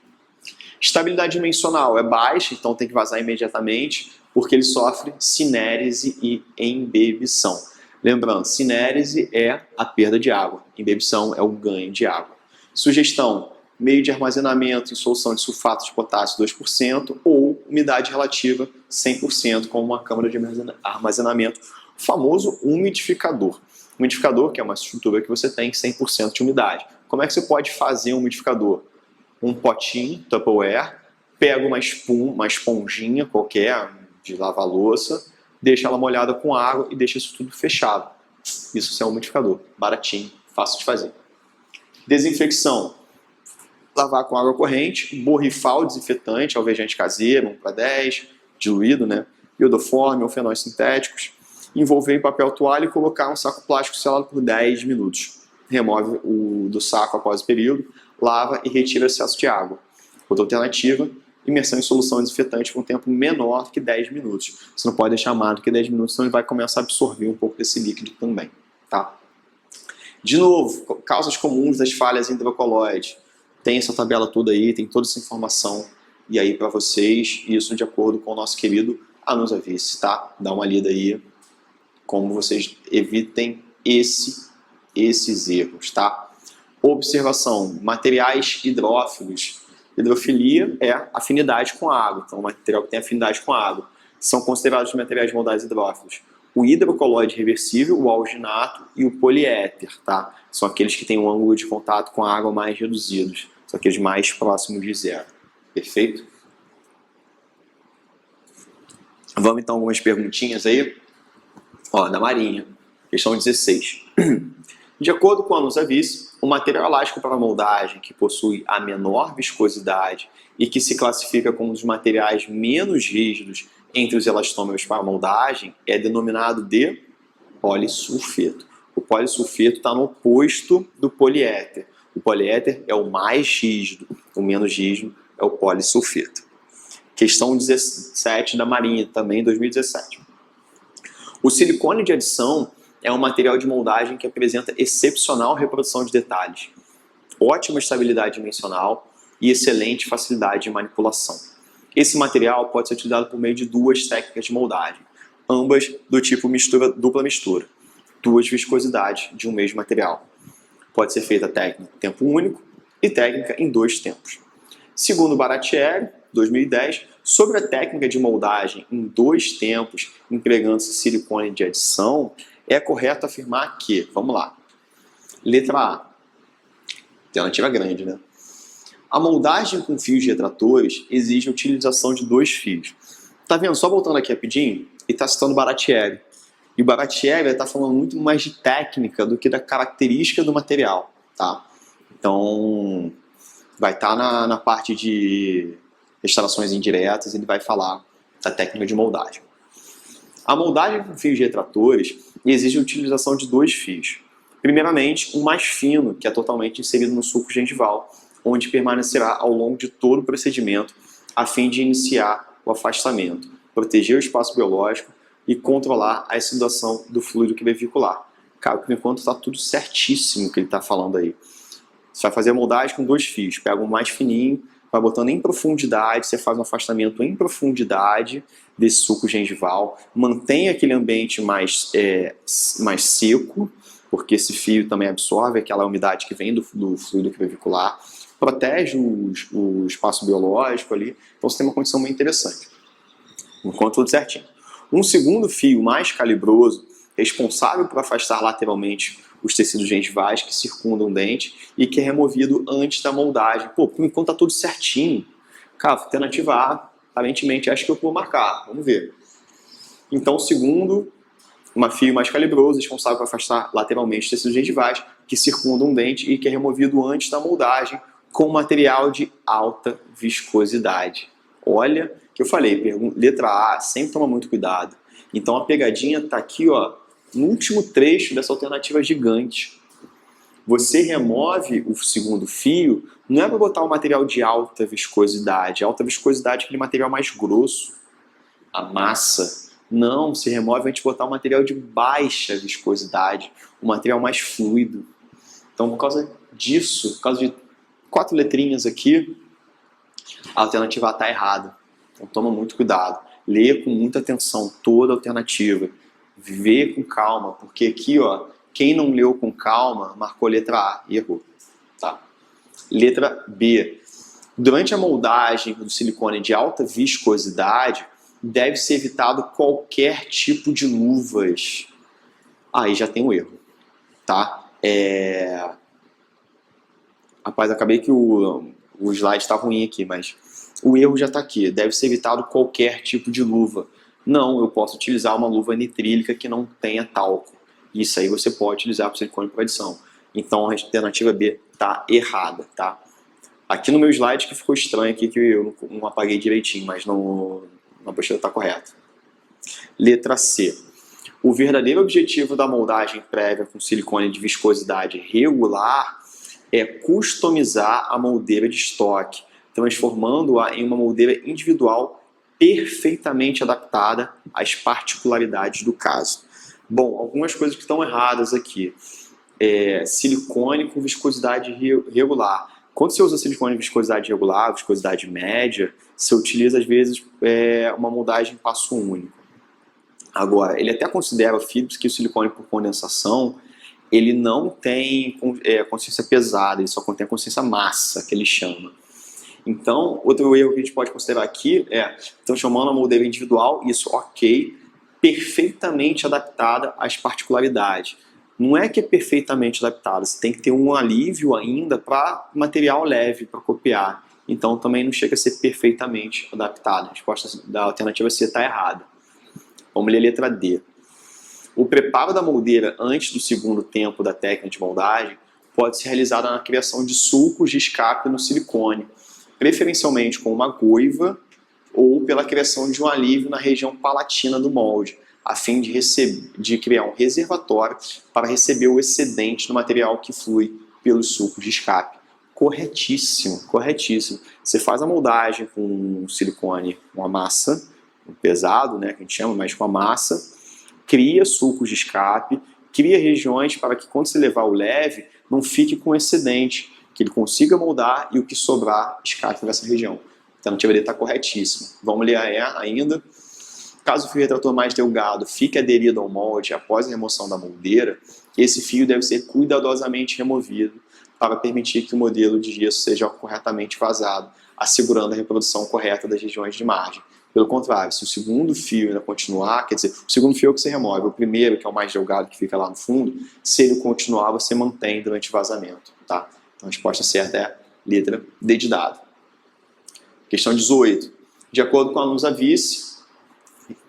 Estabilidade dimensional é baixa, então tem que vazar imediatamente, porque ele sofre cinérese e embebição. Lembrando, cinérese é a perda de água, embebição é o ganho de água. Sugestão: meio de armazenamento em solução de sulfato de potássio 2% ou umidade relativa 100%, como uma câmara de armazenamento, o famoso umidificador. Umidificador, que é uma estrutura que você tem 100% de umidade. Como é que você pode fazer um umidificador? Um potinho, Tupperware, pega uma esponjinha qualquer de lavar louça, deixa ela molhada com água e deixa isso tudo fechado. Isso é um umidificador, baratinho, fácil de fazer. Desinfecção: lavar com água corrente, borrifar o desinfetante, alvejante caseiro, 1:10, diluído, né? Iodoforme ou fenóis sintéticos, envolver em papel toalha e colocar um saco plástico selado por 10 minutos. Remove do saco após o período, lava e retira o excesso de água. Outra alternativa: imersão em solução desinfetante por um tempo menor do que 10 minutos. Você não pode deixar mais do que 10 minutos, senão ele vai começar a absorver um pouco desse líquido também. Tá? De novo, causas comuns das falhas intracolóides. Tem essa tabela toda aí, tem toda essa informação e aí para vocês, isso de acordo com o nosso querido Anusavice, tá? Dá uma lida aí, como vocês evitem esses erros, tá? Observação: materiais hidrófilos. Hidrofilia é afinidade com a água, então o material que tem afinidade com a água. São considerados materiais modais hidrófilos o hidrocoloide reversível, o alginato e o poliéter, tá? São aqueles que têm um ângulo de contato com a água mais reduzidos, são aqueles mais próximos de zero. Perfeito? Vamos então algumas perguntinhas aí. Ó, da Marinha, questão 16. De acordo com a Anusavice, o material elástico para moldagem que possui a menor viscosidade e que se classifica como um dos materiais menos rígidos entre os elastômeros para moldagem é denominado de polissulfeto. O polissulfeto está no oposto do poliéter. O poliéter é o mais rígido, o menos rígido é o polissulfeto. Questão 17 da Marinha, também 2017. O silicone de adição é um material de moldagem que apresenta excepcional reprodução de detalhes, ótima estabilidade dimensional e excelente facilidade de manipulação. Esse material pode ser utilizado por meio de duas técnicas de moldagem, ambas do tipo dupla mistura, duas viscosidades de um mesmo material. Pode ser feita técnica tempo único e técnica em 2 tempos. Segundo Baratieri, 2010, sobre a técnica de moldagem em 2 tempos, empregando-se silicone de adição, é correto afirmar que, vamos lá, letra A, alternativa grande, né? A moldagem com fios retratores exige a utilização de 2 fios. Tá vendo? Só voltando aqui rapidinho, ele está citando Baratieri. E o Baratieri está falando muito mais de técnica do que da característica do material, tá? Então, vai estar na parte de restaurações indiretas, ele vai falar da técnica de moldagem. A moldagem com fios retratores exige a utilização de 2 fios. Primeiramente, um mais fino, que é totalmente inserido no sulco gengival, onde permanecerá ao longo de todo o procedimento, a fim de iniciar o afastamento, proteger o espaço biológico e controlar a exudação do fluido crevicular. Cara, por enquanto está tudo certíssimo que ele está falando aí. Você vai fazer a moldagem com 2 fios, pega um mais fininho, vai botando em profundidade, você faz um afastamento em profundidade desse suco gengival, mantém aquele ambiente mais seco, porque esse fio também absorve aquela umidade que vem do fluido crevicular, protege o espaço biológico ali, então você tem uma condição muito interessante. Enquanto tudo certinho. Um segundo fio mais calibroso, responsável por afastar lateralmente os tecidos gengivais que circundam o dente e que é removido antes da moldagem. Pô, por enquanto tá tudo certinho. Cara, alternativa A, aparentemente acho que eu vou marcar, vamos ver. Então, segundo, um fio mais calibroso, responsável por afastar lateralmente os tecidos gengivais que circundam o dente e que é removido antes da moldagem com material de alta viscosidade. Olha, que eu falei, letra A, sempre toma muito cuidado. Então a pegadinha está aqui, ó, no último trecho dessa alternativa gigante. Você remove o segundo fio, não é para botar um material de alta viscosidade. Alta viscosidade é aquele material mais grosso, a massa. Não, se remove a gente botar um material de baixa viscosidade, um material mais fluido. Então, por causa disso, por causa de 4 letrinhas aqui, a alternativa A está errada. Então, toma muito cuidado. Lê com muita atenção toda a alternativa. Vê com calma, porque aqui, ó, quem não leu com calma, marcou letra A e errou. Tá? Letra B. Durante a moldagem do silicone de alta viscosidade, deve ser evitado qualquer tipo de luvas. Aí já tem um erro. Tá? Rapaz, acabei que o slide está ruim aqui, mas o erro já está aqui. Deve ser evitado qualquer tipo de luva. Não, eu posso utilizar uma luva nitrílica que não tenha talco. Isso aí você pode utilizar para o silicone para adição. Então a alternativa B está errada, tá? Aqui no meu slide que ficou estranho aqui, que eu não apaguei direitinho, mas na postura está correta. Letra C. O verdadeiro objetivo da moldagem prévia com silicone de viscosidade regular é customizar a moldeira de estoque, transformando-a em uma moldeira individual perfeitamente adaptada às particularidades do caso. Bom, algumas coisas que estão erradas aqui. Silicone com viscosidade regular. Quando você usa silicone de viscosidade regular, viscosidade média, você utiliza às vezes uma moldagem em passo único. Agora, ele até considera que o silicone por condensação ele não tem consistência pesada, ele só contém a consistência massa, que ele chama. Então, outro erro que a gente pode considerar aqui estão chamando a moldeira individual, isso ok, perfeitamente adaptada às particularidades. Não é que é perfeitamente adaptada, você tem que ter um alívio ainda para material leve, para copiar. Então, também não chega a ser perfeitamente adaptada. A resposta da alternativa C está errada. Vamos ler a letra D. O preparo da moldeira antes do segundo tempo da técnica de moldagem pode ser realizado na criação de sulcos de escape no silicone, preferencialmente com uma goiva ou pela criação de um alívio na região palatina do molde, a fim de criar um reservatório para receber o excedente do material que flui pelos sulcos de escape. Corretíssimo, corretíssimo. Você faz a moldagem com silicone, uma massa, pesado, né, que a gente chama, mas com a massa, cria sulcos de escape, cria regiões para que quando você levar o leve, não fique com excedente, que ele consiga moldar e o que sobrar escape nessa região. Então a alternativa D está corretíssima. Vamos ler a E ainda. Caso o fio retrator mais delgado fique aderido ao molde após a remoção da moldeira, esse fio deve ser cuidadosamente removido para permitir que o modelo de gesso seja corretamente vazado, assegurando a reprodução correta das regiões de margem. Pelo contrário, se o segundo fio ainda continuar, quer dizer, o segundo fio é o que você remove, o primeiro, que é o mais delgado, que fica lá no fundo, se ele continuar, você mantém durante o vazamento. Tá? Então a resposta certa é a letra D de dado. Questão 18. De acordo com a Nusa Vice,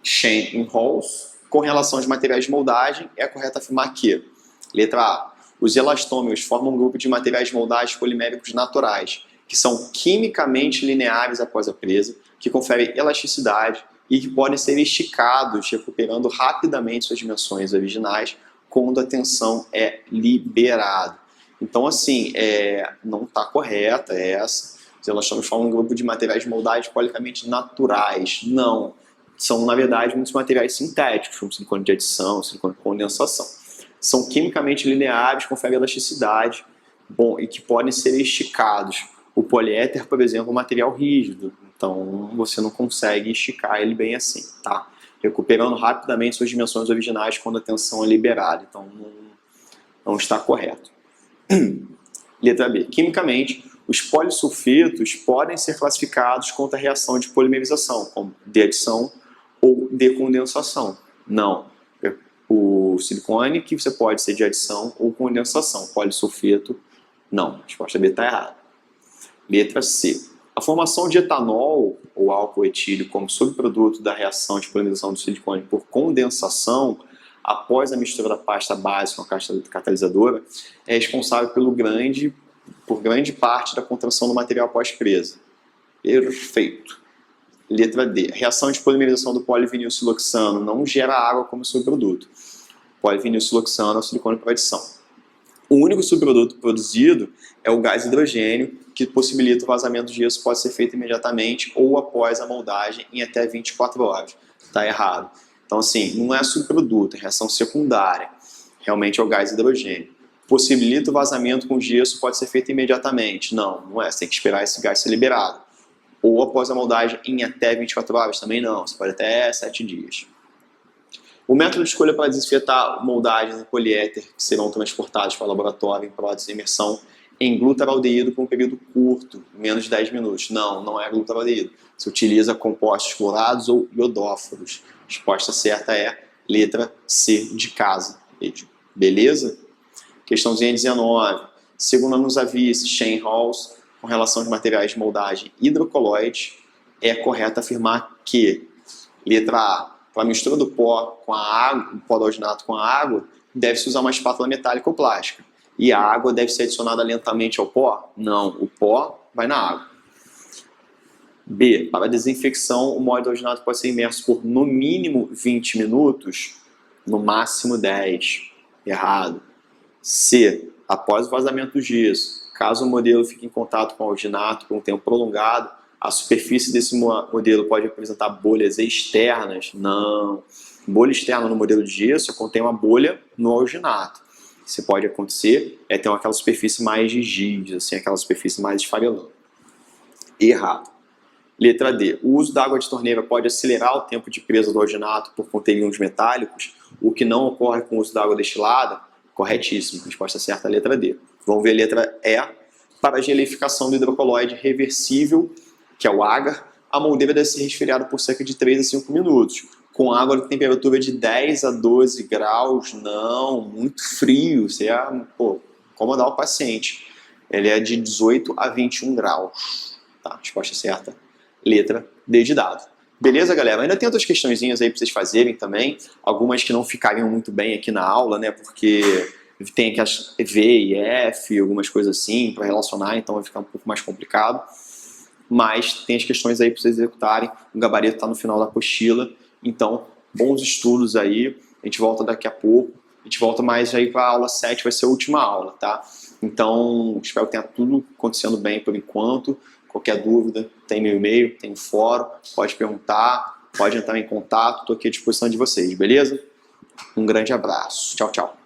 Shen e Halls, com relação aos materiais de moldagem, é correto afirmar que, letra A, os elastômeros formam um grupo de materiais de moldagem poliméricos naturais, que são quimicamente lineares após a presa, que conferem elasticidade e que podem ser esticados, recuperando rapidamente suas dimensões originais quando a tensão é liberada. Então, assim, não está correta essa. Os elastômeros formam um grupo de materiais de moldagem poliméricamente naturais. Não. São, na verdade, muitos materiais sintéticos, como silicone de adição, silicone de condensação. São quimicamente lineares, conferem elasticidade, e que podem ser esticados. O poliéter, por exemplo, é um material rígido, então você não consegue esticar ele bem assim, tá? Recuperando rapidamente suas dimensões originais quando a tensão é liberada, então não está correto. Letra B. Quimicamente, os polissulfetos podem ser classificados contra a reação de polimerização, como de adição ou de condensação. Não. O silicone que você pode ser de adição ou condensação. Polissulfeto, não. A resposta B está errada. Letra C. A formação de etanol ou álcool etílico como subproduto da reação de polimerização do silicone por condensação após a mistura da pasta base com a catalisadora é responsável pelo grande por grande parte da contração do material pós-presa. Perfeito. Letra D. A reação de polimerização do polivinilsiloxano não gera água como subproduto. Polivinilsiloxano é o silicone para adição. O único subproduto produzido é o gás hidrogênio, que possibilita o vazamento de gesso, pode ser feito imediatamente ou após a moldagem em até 24 horas. Está errado. Então, assim, não é subproduto, é reação secundária. Realmente é o gás hidrogênio. Possibilita o vazamento com gesso, pode ser feito imediatamente. Não, não é. Você tem que esperar esse gás ser liberado. Ou após a moldagem em até 24 horas, também não. Você pode até 7 dias. O método de escolha para desinfetar moldagens em poliéter que serão transportados para o laboratório em prótese de imersão em glutaraldeído por um período curto, menos de 10 minutos. Não, não é glutaraldeído. Se utiliza compostos clorados ou iodóforos. A resposta certa é letra C de casa. Beleza? Questãozinha 19. Segundo nos avisos Shane-Halls, com relação aos materiais de moldagem hidrocoloide, é correto afirmar que, letra A, para a mistura do pó com a água, o pó do alginato com a água, deve-se usar uma espátula metálica ou plástica. E a água deve ser adicionada lentamente ao pó? Não, o pó vai na água. B, para a desinfecção, o molde do alginato pode ser imerso por no mínimo 20 minutos, no máximo 10. Errado. C, após o vazamento do gesso, caso o modelo fique em contato com o alginato por um tempo prolongado, a superfície desse modelo pode apresentar bolhas externas? Não. Bolha externa no modelo de gesso contém uma bolha no alginato. O que pode acontecer é ter aquela superfície mais rígida, assim, aquela superfície mais esfarelando. Errado. Letra D. O uso da água de torneira pode acelerar o tempo de presa do alginato por conter íons metálicos, o que não ocorre com o uso da água destilada? Corretíssimo. Resposta certa é a letra D. Vamos ver a letra E. Para a gelificação do hidrocoloide reversível, que é o agar, a moldeira deve ser resfriada por cerca de 3 a 5 minutos. Com água de temperatura de 10 a 12 graus, não, muito frio. Você ia incomodar o paciente. Ele é de 18 a 21 graus. Tá, resposta certa, letra D de dado. Beleza, galera? Ainda tem outras questõezinhas aí para vocês fazerem também. Algumas que não ficariam muito bem aqui na aula, né? Porque tem aqui as V e F, algumas coisas assim, para relacionar, então vai ficar um pouco mais complicado. Mas tem as questões aí para vocês executarem. O gabarito está no final da apostila. Então, bons estudos aí. A gente volta daqui a pouco. A gente volta mais aí para a aula 7, vai ser a última aula, tá? Então, espero que tenha tudo acontecendo bem por enquanto. Qualquer dúvida, tem meu e-mail, tem o fórum, pode perguntar, pode entrar em contato. Estou aqui à disposição de vocês, beleza? Um grande abraço. Tchau, tchau.